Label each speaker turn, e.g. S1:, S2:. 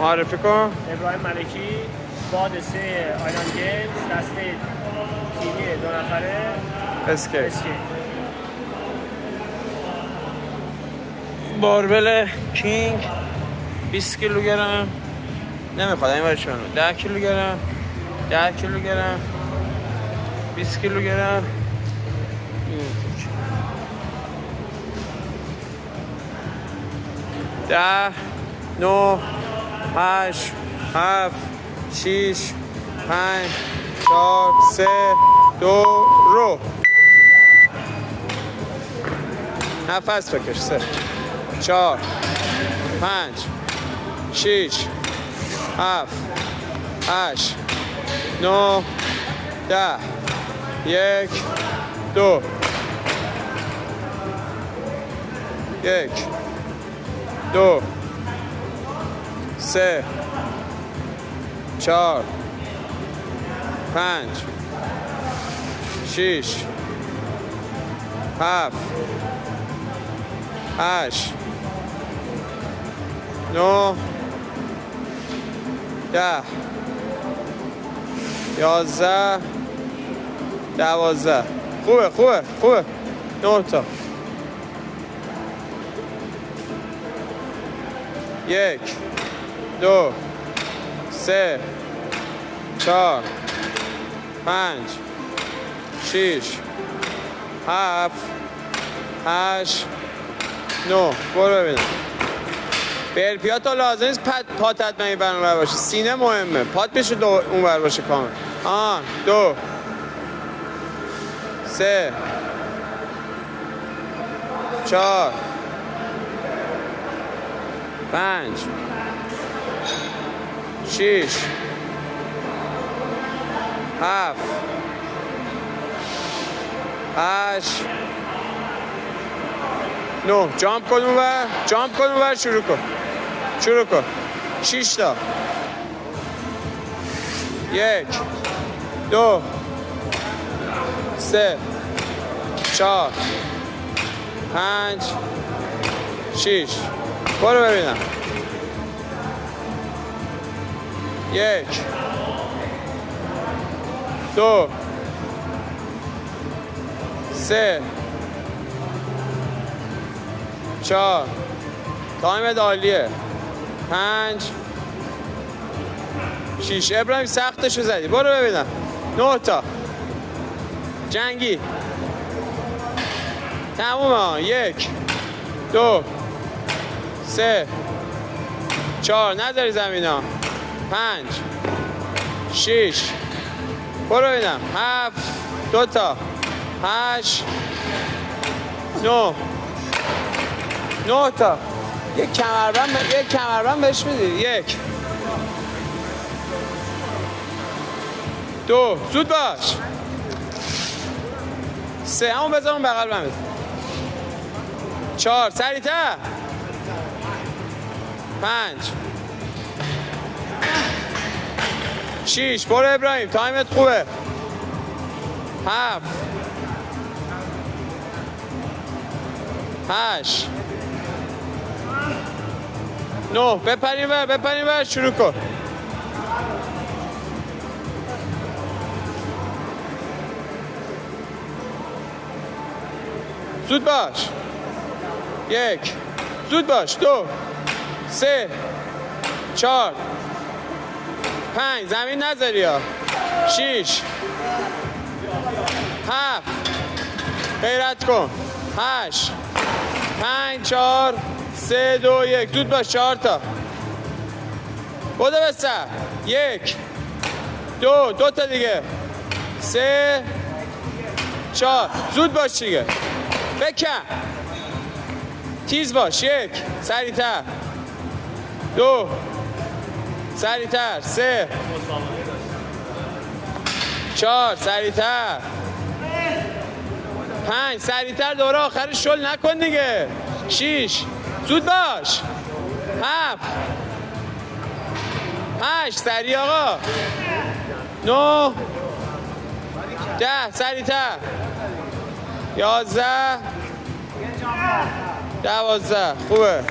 S1: معرفی کن.
S2: ابراهیم ملکی، باد 3 آیلند گیمز، دسته تیمی 2 نفره
S1: اسکیت.
S2: اسکیت.
S1: باربل کینگ 20 کیلوگرم نمیخواد این ورش منو 10 کیلوگرم 10 کیلوگرم 20 کیلوگرم 10 9 8 7 6 5 4 3 2 رو نفس بکش 3 4 5 6 7 8 9 10 1 2 1 2 3 4 5 6 7 8 9 10 11 12 خوبه 9 تا 1 2 3 4 5 6 7 8 9 برو ببینم. برپیا تا لازم نیست پات حتما این ور باشه، سینه مهمه، پات بشه اون ور باشه کامل. 2 3 4 5 6 7 8 9 جامپ کن اونور شروع کن 6 تا 1 2 3 4 5 6 برو ببینم. 1 2 3 4 تایمت عالیه 5 6 ابراهیم سختشو زدی برو ببینم. 9 تا جنگی تمومه. 1 2 3 4 نذاری زمین ها 5 6 برو ببینم 7 2 تا 8 9 تا یک کمربند بهش میدی. 1 2 زود باش 3 همون بذار اون بغل بند 4 سریعتر 5 6 برو ابراهیم تایمت خوبه 7 8 9 بپرین ور شروع کن. زود باش 1 زود باش 2 3 4 5 زمین نذاری ها 6 7 غیرت کن 8 5 4 3 2 1 زود باش 4 تا بودو بسر 1 2 تا دیگه 3 4 زود باش دیگه بکن تیز باش 1 سریعتر 2 سریعتر 3 4 سریعتر 5 سریعتر دوره آخر شل نکن دیگه 6 زود باش 7 8 سریع آقا 9 10 سریعتر 11 12 خوبه